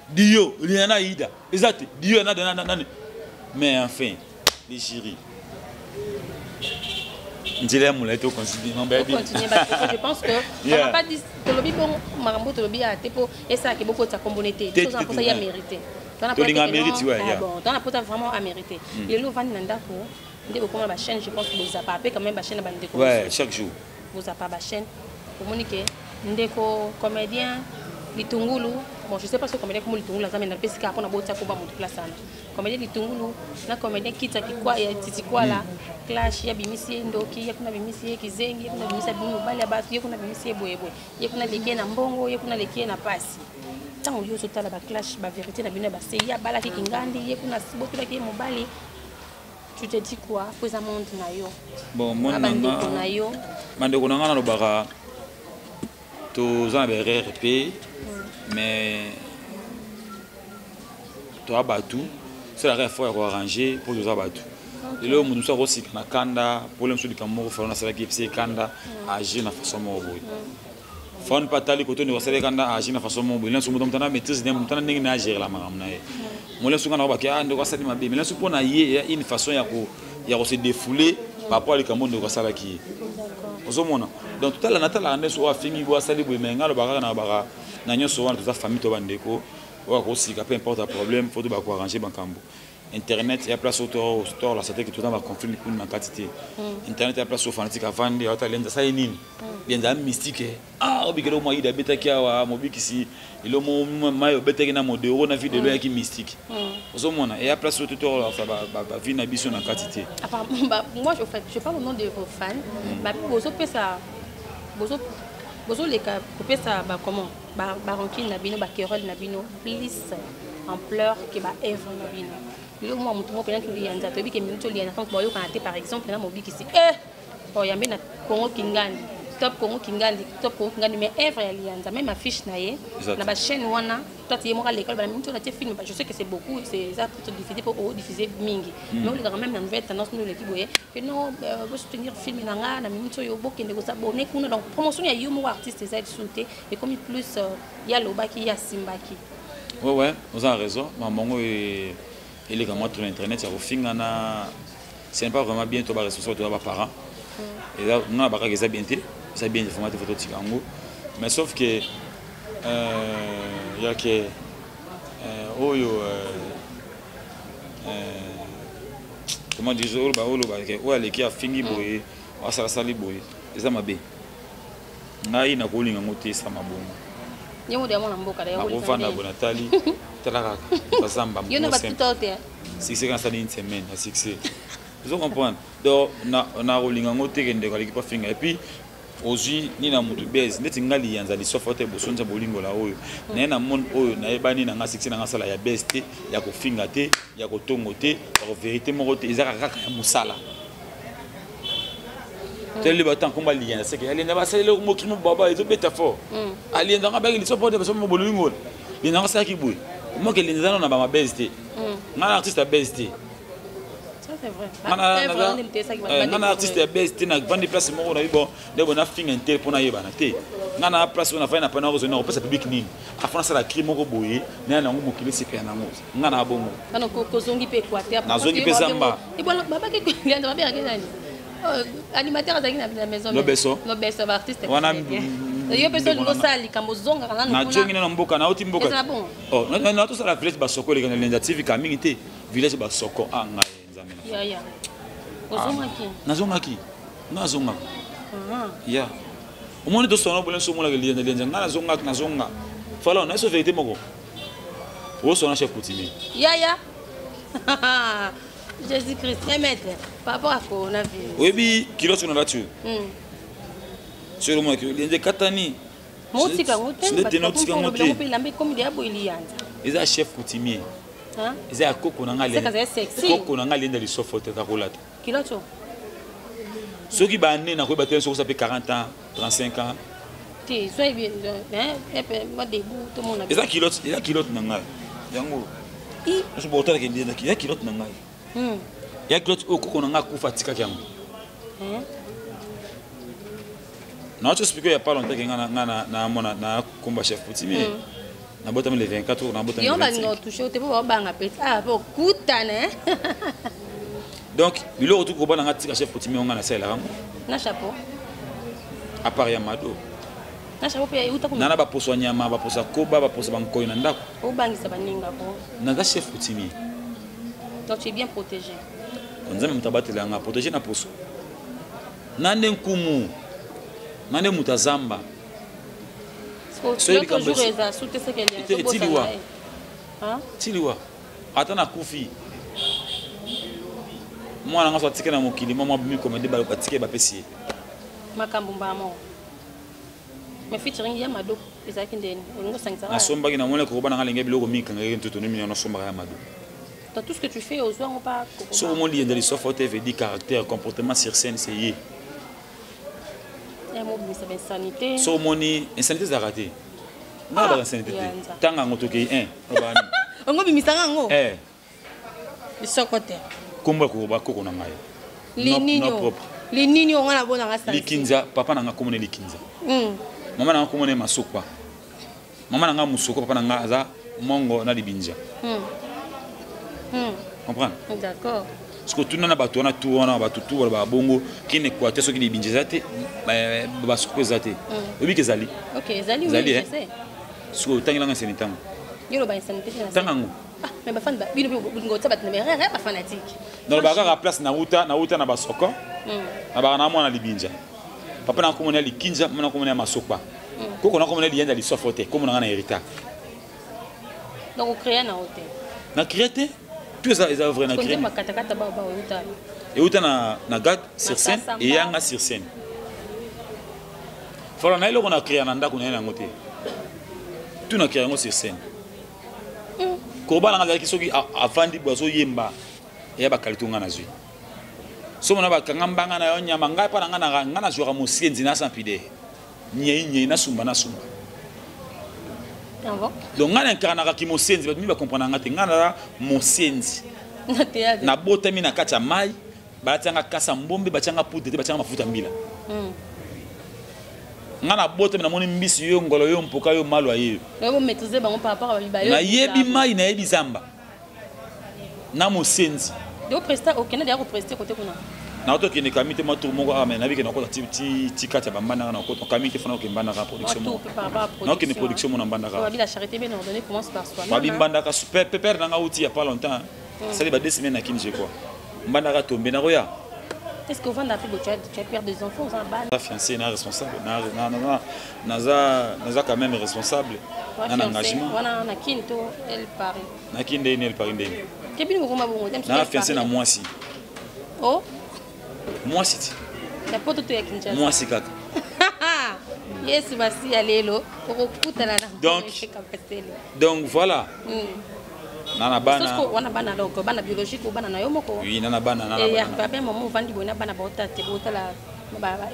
dio liena na ida ezate dio na mais enfin les chéris je pense que on n'a pas dit que le bon marambo to lobi a tepo et ça qui beaucoup de sa communauté tout ça pour ça il y a mérité dans la porte vraiment à mériter et le vend nanda ko ndé ko ma chaîne je pense que vous a pas quand même ma chaîne ba ndeko ouais chaque jour vous a pas ma chaîne communiquer ndeko comédien Litungulu bon je sais pas ce comédien comme Litungulu ça mais na pesika après na bota ko ba mon place sana comédien Litungulu na comédien kita kikwa ya titi kwa la clash ya bimisi ndoki ya kuna bimisi kizengi ya kuna bimisi bimu bali abatu ya kuna bimisi boyeboy ya kuna leke na mbongo ya kuna leke na pasi tango yo sotala ba clash ba vérité na bino ba seya bala kingandi ya kuna siboto la ki mobali Tu te dis quoi pour ça monde nayo? Bon, moi nayo. Mandeko nanga na lobaka. Tous en RRP, mais tu as battu. C'est la réforme à arranger pour nous abattre. Et là, nous sommes aussi dans Kanda, pour le monsieur du Cameroun, il faut que Kanda agir de façon mobile. Il faut pas aller côté de la Kanda agir de façon mobile. Nous sommes dans la maîtrise de la agir la maman. Moi, je suis dans la mais là, pour une façon de se défouler par rapport au Cameroun de la qui. Donc tout à l'heure, Nathalie a dit que fini bois sali bois mais ngalo baga na baga na nyo souvent toute la famille to bandeko wa ko si peu importe le problème faut ba ko arranger bankambo. Internet il y a place au store la c'était que tout dans va conflit pour na quantité. Internet il y a place au fanatique à vendre ya talenda ça nini. Bien mystique ah obigelo mo ida beta kia wa mobiki si ilo mo mayo beta na mo de euro na vie de l'eau qui mystique. Ozomona et il y a place au tuteur ça ba vie na biso na quantité. Moi je parle au nom de vos fans. Bah bozo pesa bozo les cas couper ça bah comment bah rancune nabino bah querelle nabino plus ampleur que bah œuvre nabino le moi mutu mo pena tuli yanza to bi ke minuto liana quand boyo kanate par exemple na mobi ki si oh yambe na Congo Kingandi top Congo Kingandi mais œuvre ya lianza même affiche na ye na ba chaîne wana toi tu es mo à l'école ba minuto na te film je sais que c'est beaucoup c'est ça tout diffusé pour diffuser mingi mais on quand même na nouvelle tendance nous l'équipe boye que non vous soutenir film na nga na minuto yo bokende ko s'abonner kuna donc promotion ya yo mo artiste ça sauté et comme plus ya lobaki ya simbaki ouais vous avez raison maman et les gamins sur internet ça refinga na c'est pas vraiment bien toi ba responsable de parents et là on a ba ka bien ça bien de format de photo tikango mais sauf que il y a que comment dire que les qui a fini boy à ça sali boy ça m'a bien ngai na kolinga ngote ça m'a bon yo de mona mboka da yo ko na bonatali talaka basamba yo na batitote si c'est quand ça une semaine à succès vous comprenez donc na kolinga ngote kende ka l'équipe finga et puis aujourd'hui ni na mutu base ndeti ngali yanza li sofote bosonza bolingo la oyo na monde oyo na ebani na nga succès na nga sala ya best ya ko finga te ya ko tongo te en vérité mo te ezaka kaka ya musala tele batan komba liana c'est que ali na basale mo kimo baba ezo beta fort ali ndanga ba li sofote bosomo bolingo li na nga ki boy mo ke li ndana na ba ma best nga artiste best c'est vrai. On a artiste best na vendre place mo na bon de bona finga intel pour na yeba na te ngana place on a fait na pas na raison on passe public ni afana ça la crime mo boye na na ngo mokile sepe na ngo ngana bongo kana ko zongi pe Équateur na zongi pe zamba et bon baba ke lianda ba bien nani animateur azaki na maison no beso artiste wana yo beso ngo sali kambo zonga kana na jongi na mboka na oti mboka oh na to sala village ba soko le kana lenda TV ka mingi te village ba soko anga ya ozongaki nazonga ya omoni to sono bolen so mola lienda ngana zonga fala na so vérité moko wo sona chef coutumier ya Jésus Christ maître par rapport à coronavirus oui bi kilo tu na là-dessus sur le mois que lienda katani motika ngote motika ngote lambe comme dia boilianza eza chef coutumier ils ont coco na ngale coco na ngale ndali sofote ta kolata kiloto ceux qui bané na ko batel so ça fait 40 ans 35 ans ti soit bien et puis moi debout tout monde ils ont kilote na ngale yango je peux autant que dire qu'il y a kilote na ngale il y a kilote coco na ngale kufa tika yango non tu expliquer il y a pas longtemps que ngana na mona na combat chef coutumier na botama le 24 na botama le 25 yo ba toucher te ba banga pete pour kutana donc bilo retour ko bana ngati ka chef coutumier on na sala rango na chapeau à part Yamado na chapeau pe uta ko na ba poso nyama ba poso koba ba poso bankoy na ndako o bangisa baninga ko na ga chef coutumier donc tu es bien protégé on nzambe mtabatela nga protéger na poso nande nkumu nande mutazamba so toujours eza soute ce qu'elle tiliwa atana kufi mwana ngaso atike na mokili mama bimi komende ba atike ba pesi makambo mbamo me featuring ya Mado ezaki ndeni olingo sangisa na somba ki na mona ko bana ngalenge biloko mika ngeke ntutu ni mina no somba ya Mado Dans tout ce que tu fais, aux soirs, on pas. Sur mon lit, dans les soft veut dire caractère, comportement sur scène, c'est y. Il y a un mot, mais c'est insanité. Sur mon lit, insanité, c'est raté. Non, la insanité. Tant qu'on a un. On va me faire Eh. Le socoté. Comment on a les niños, on a la bonne race. Les kinza, papa n'a pas communé les kinza. Maman n'a pas communé ma soupa. Maman n'a pas moussoko, papa n'a pas mongo na libinja. Comprends? D'accord. Parce que tout le monde a battu, on a tout, on a battu tout, on a bongo, qui n'est quoi, ce qui est libinja zate, bah soupe zate. Oui que zali. Ok, zali oui, je sais. Parce que tant qu'il a un sénétan. Yo le ba insanité c'est tangango. Ah, mais ba fan ba, bino bingo tsa bat mais rien pas fanatique. Dans le bagarre à place Naruta na basoko. Na ba na mo na libinja. Papa na komona li kinja, mo na komona masopa. Koko na komona li yenda li sofote, comme on a un héritage. Donc on crée un hôtel. Na créé tout ça ils ont vrai na créé. Ma katakata ba uta. Et uta na gad sur scène et yanga sur scène. Fala na ile on a créé na ndako na na ngote. Tout na créé sur scène. Koba na ngaki soki afandi bozo yemba ya ba kalitunga na zui. So mona ba kangamba na yo nyama ngai pa na jora musienzi na sampide. Nye na sumba na sumba. Donc ngana incarnaka ki musienzi ba mi ba comprendre ngate ngana musienzi. Na théâtre. Na bota mi na kacha mai ba tanga kasa mbombe ba tanga poudre ba tanga mafuta mbila. Ngana bota mi na moni mbisi yo ngolo yo mpoka yo malo aye. Vous maîtrisez par rapport à l'Ibayo. Na yebi mai na yebi zamba. Na musienzi. Donc presta au Canada d'ailleurs prester côté kuna. Na auto ki ne kamite mo tour mongo ame na bi ke na ko ti kata ba mbana na ko to kamite fana ko mbana ka production mo. Na ko ni production mo na mbana ka. La charité bien ordonnée commence par soi. Ba bi mbanda ka super pepper na ngauti il y a pas longtemps. Ça dit ba 2 semaines na kinje quoi. Mbanda ka tomber na roya. Est-ce que vous vendez tu as peur des enfants ça ba? Fiancé na responsable naza quand même responsable. Na engagement. Wana na kinto elle Paris. Na kinde ni elle Paris ndeni. Kebini ko ma bongo. Na fiancé na moi si. Oh. Moi si. La poto to ya Kinshasa. Moi si kaka. Yes basi ya lelo ko kutana na. Donc voilà. Nana bana. Parce que wana bana donc bana biologique ou bana na yo moko. Oui, nana bana nana. Et il y a pas bien moment vandi bona bana bota te bota la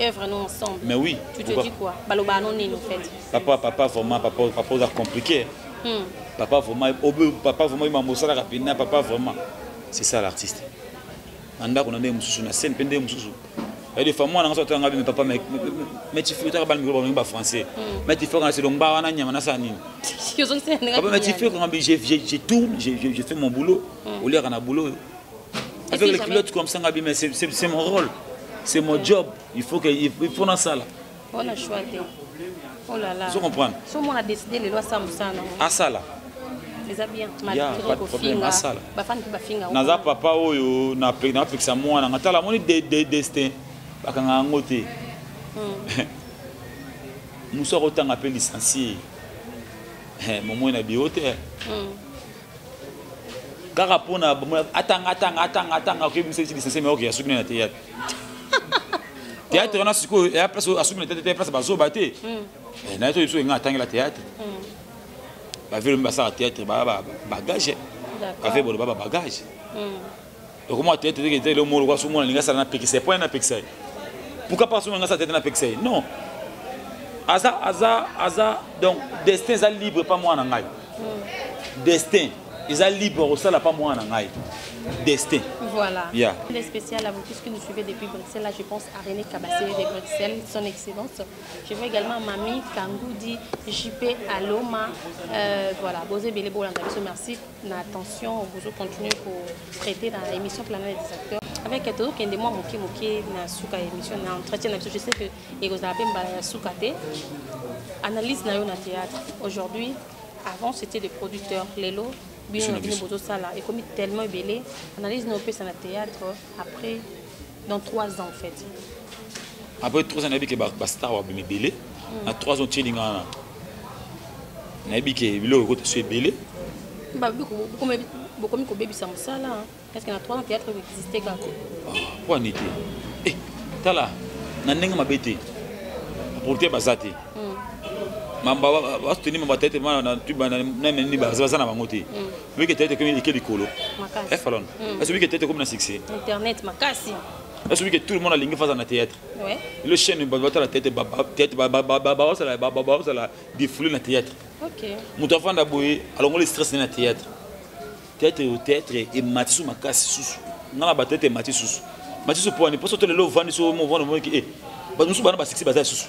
œuvre nous ensemble. Mais oui. Tu te dis quoi? Baloba non ni en fait. Papa vraiment papa a compliqué. Papa vraiment il m'a montré la rapide papa vraiment. C'est ça l'artiste. Anda qu'on a des mususu na scène pende mususu. Et des fois moi na ngasa tanga mais papa mais tu fais ta ba micro ba français. Mais tu fais quand c'est donc ba wana nyama na sa nini. Papa mais tu fais quand j'ai tourne, j'ai fait mon boulot. Au lieu qu'on boulot. Avec les pilotes comme ça mais c'est mon rôle. C'est mon job. Il faut dans ça là. On a choisi. Oh là là. Tu comprends? Si on a décidé les lois ça non. À ça là. Les a bien. Il y a pas de problème à ça là. Ba finga. Naza papa oyo na pekisa moi na ngata la moni destin. Bakanga ngote. Muso rotanga appel licencié. Momo na biote. Kaka pona atanga ko bimse licencié mais OK asukuna na théâtre. Théâtre on a siko et après asukuna na théâtre place bazo baté. Na to biso nga atanga la théâtre. Ba velo mbasa théâtre ba bagage. Ba fait bon ba bagage. Donc moi théâtre que le mot quoi sur moi linga ça na pekisa point na pekisa. Pourquoi pas sur ça tête na pekisa? Non. Aza donc destin est libre pas moi na ngai. Destin est libre au ça pas moi na ngai. Destin. Voilà. Yeah. Le spécial à vous tous que nous suivez depuis Bruxelles. Là, je pense à René Kabassé de Bruxelles, son excellence. Je vois également Mami Kangoudi, JP Aloma. Voilà, Bosé Bélé Bolandabiso, merci. Attention, vous continuez pour traiter dans l'émission Planète des acteurs. Avec tout qui est de moi, Moki na suka émission, na entretien. Je sais que Egozabem ba sukate. Analyse na yo na théâtre. Aujourd'hui, avant c'était des producteurs. Lelo. Bien, et comme tellement belé, analyse nos pièces en théâtre après, dans 3 ans en fait. Après 3 ans, on a vu que Bastar va bien belé. Dans 3 ans, on a vu que le côté est belé. Beaucoup de bébés sont ça là. Est-ce qu'il y a 3 ans, le théâtre existait quand même? Pourquoi n'était? Eh, t'as là, n'a pas bêté. Pour te basater. tenir ma tête na tuba na ni baza na bango te oui que tête comme il est colo et falon est-ce que tête comme na succès internet makasi est-ce que tout le monde a ligne face à na théâtre ouais le chaîne baba la tête ça la défouler na théâtre OK mon enfant d'aboué alors on le stress na théâtre au théâtre et matisu makasi susu na ba tête matisu pour ne pas sauter le lot vendre sur mon vendre qui ba nous bana ba succès ba susu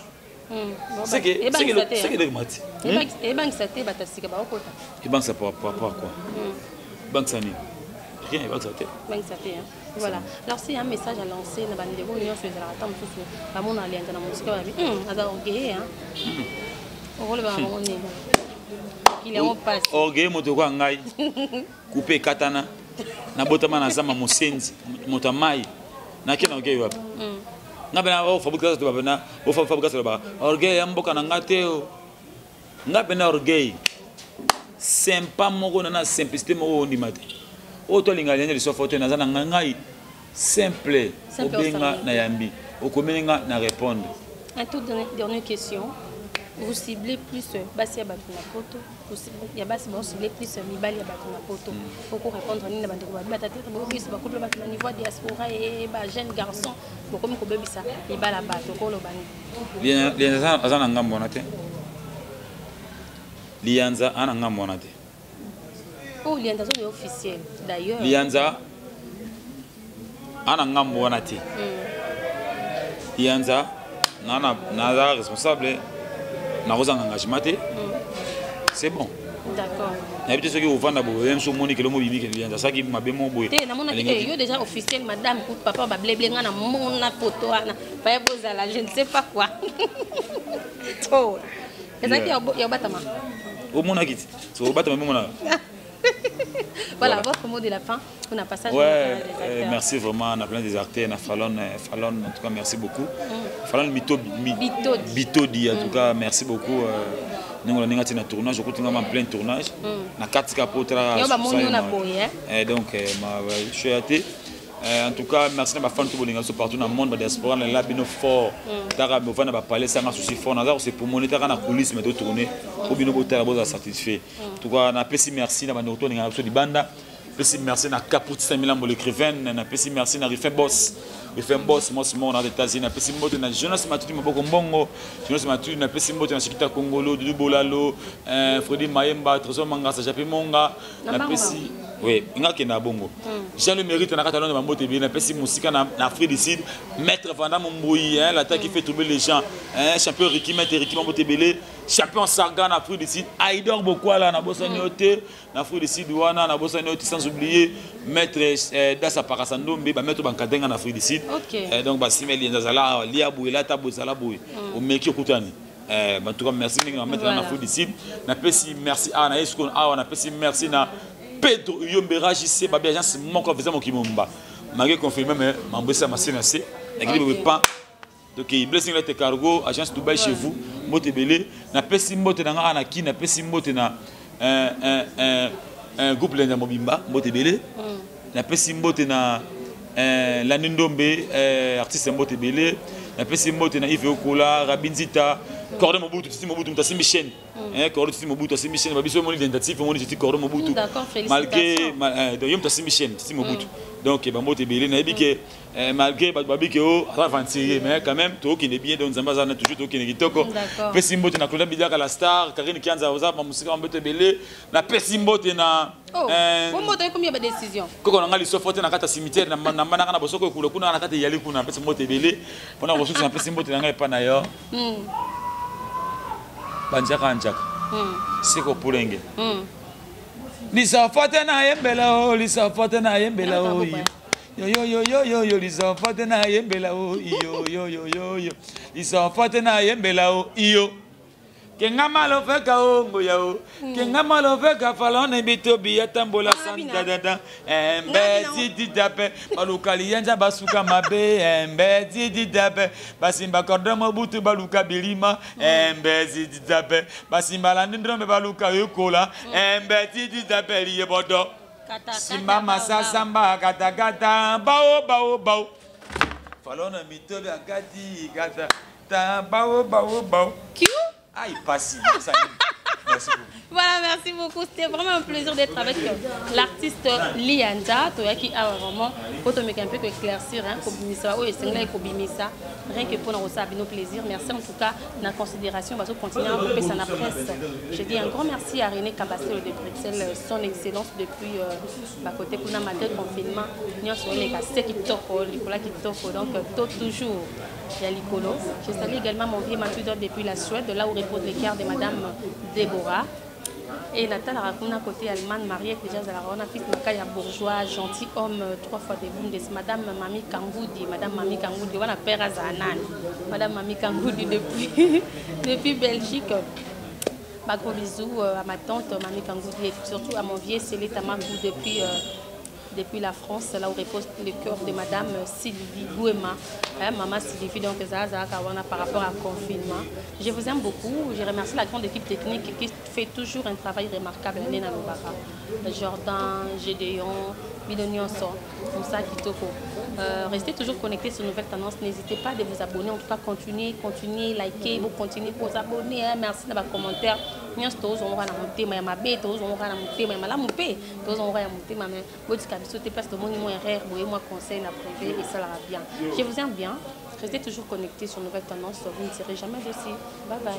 c'est que mati et banque ça te batasika ba okota et banque ça pour quoi banque ça ni rien banque ça te voilà alors c'est un message à lancer na bandeko nyonso ezala ata mususu ba mona alianza na musika ba aza orgueil rôle ba mona il est en passe orgueil moto kwa ngai couper katana na botama na zama mosenzi moto mai na kina orgueil wapi ngabena o fabrication de babena o fabrication de ba orgueil mboka na ngate o ngabena orgueil sympa moko na simplicité moko ndi mate o to linga lene so photo na zana ngai simple obenga na yambi o komenga na répondre un toute dernière question vous ciblez plus basi ya bato na poto ya basi ba ciblez plus mibali ya bato na poto pour répondre ni na bandeko ba batata ba plus ba couple bato na niveau diaspora et ba jeune garçon pour comme ko bebisa mibala bato ko lo bani lianza azana ngambo na te lianza ana ngambo na te oh lianza c'est officiel d'ailleurs lianza ana ngambo na te lianza na responsable na rozanga engagement c'est bon d'accord n'habite ce que vous vendez même sur monique le mot bibi que lianza ça qui m'a bien mon boy na mona yo déjà officiel madame coup papa ba bleble nga na mona photo ana pa bozala je ne sais pas quoi to ezaki ya batama au mona kiti so batama mona voilà votre mot de la fin on a passage ouais merci vraiment on a plein des acteurs na Fallon en tout cas merci beaucoup Fallon Bitodi en tout cas merci beaucoup nous on a un tournage je continue en plein tournage na 4 capotra et donc ma chouette en tout cas merci à ma fan tout bolinga partout dans le monde diaspora là bino fort tara me vana ba parler ça souci fort na c'est pour moniter na police mais de tourner pour bino botala boza satisfait en tout cas na pesi merci na bando to ninga so di banda pesi merci na Caput 5000 ambo l'écrivain na pesi merci na Rifin Boss moi on a des États-Unis na pesi mbote na Jonas Matuti maboko mbongo Jonas Matuti na pesi mbote na Shikita Kongolo Dudu Bolalo Freddy Mayemba Trésor Mangasa Japi Monga na pesi oui ngaki na bongo Jean le mérite na Catalogne na mbote bi na pesi musika na Afrique du Sud maître Vanda Momboyi l'attaque qui fait tomber les gens champion Ricky Mbote Belé champion Sargan na Afrique du Sud Aïdor Bokwala na Bossaniote na Afrique du Sud wana na Bossaniote sans oublier maître Dassa Parasandombe ba maître Bankadenga na Afrique du Sud donc ba simeli nzala lia bouela ta bozala boy o meki okutani en tout cas merci mingi na maître na Afrique du Sud na pesi merci a na escon a na pesi merci na Pedro Yombera JC ba agence moko faisait mon kimomba malgré confirmé mais m'embessa ma CNC na gribe pas donc blessing let cargo agence Dubaï chez vous mbote belé na pesi mbote na nga na ki na pesi mbote na un groupe lenda mobimba mbote belé na pesi mbote na la Ndombe artiste mbote belé na pesi mbote na Yves Okola Rabinzita Cordon Mobutu Titi Mobutu Mtasimi Chen Cordon Titi Mobutu Titi Chen babiso moni identifié moni Titi Cordon Mobutu malgré donc yom Titi Chen Titi Mobutu donc ba mbote belé na bike malgré babike o avancer mais quand même to qui est bien donc Zamba na toujours to qui est kitoko pesi mbote na Claude Bidaka la star Karine Kianza oza ba musika mbote belé na pesi mbote na pour mbote combien de décisions koko na ngali so forte na kata cimetière na manaka na bosoko kula kuna na kata yali kuna pesi mbote belé pona ressources na pesi mbote na ngai pa na yo banjaka njaka siko pulenge lisafate na yembela o lisafate na yembela o yo lisafate na yembela o yo lisafate na yembela o iyo kenga malo feka o ngoya o kenga malo feka Fallon Bitobi atambola santa dada mbeti ditape baluka lienza basuka mabe mbeti ditape basimba Cordon Mobutu baluka bilima mbeti ditape basimba la Ndombe baluka yokola mbeti ditape liye bodo simba masa samba kata bao Fallon Bitobi akati kata bao Kiu Ah, il passe. Merci beaucoup. Voilà, merci beaucoup. C'était vraiment un plaisir d'être avec l'artiste Lianda, qui a vraiment, pour te mettre un peu éclaircir, rien que pour nous recevoir nos plaisirs. Merci en tout cas de la considération. On va continuer à couper ça la presse. Je dis un grand merci à René Cabassel de Bruxelles, son excellence depuis côté pour malgré le confinement. Nous sommes les cassés qui tocent, les colas qui tocent, donc toujours. Il y a l'icolo. Je salue également mon vieux Mathieu depuis la Suède, là où repose les cœurs de Madame Déborah. Et Nathalie Rakuna, côté Allemagne, mariée avec déjà Zalaron, fils de bourgeois, gentil homme, 3 fois de Bundes, Madame Mami Kangoudi, Madame Mami Kangoudi, on a père à Zanan, Madame Mami Kangoudi depuis Belgique. Gros bisous à ma tante Mami Kangoudi et surtout à mon vieux Célé Tamakou depuis la France, là où repose le cœur de Madame Sylvie Bouema, Maman Sylvie, donc par rapport à confinement. Je vous aime beaucoup. Je remercie la grande équipe technique qui fait toujours un travail remarquable. Jordan, Gédéon, Bidonion Son, comme ça, Kitoko. Restez toujours connectés sur Nouvelles Tendances. N'hésitez pas à vous abonner. En tout cas, continuez, likez, vous continuez pour vous abonner. Merci de vos commentaires. Nous tous on va la monter, mais ma bête, tous on va la monter, mais ma la monter, tous on va la monter, mais votre cabisou te place de mon numéro RR, vous moi conseil à privé et ça ira bien. Je vous aime bien. Restez toujours connectés sur Nouvelles Tendances. Vous ne serez jamais aussi. Bye bye.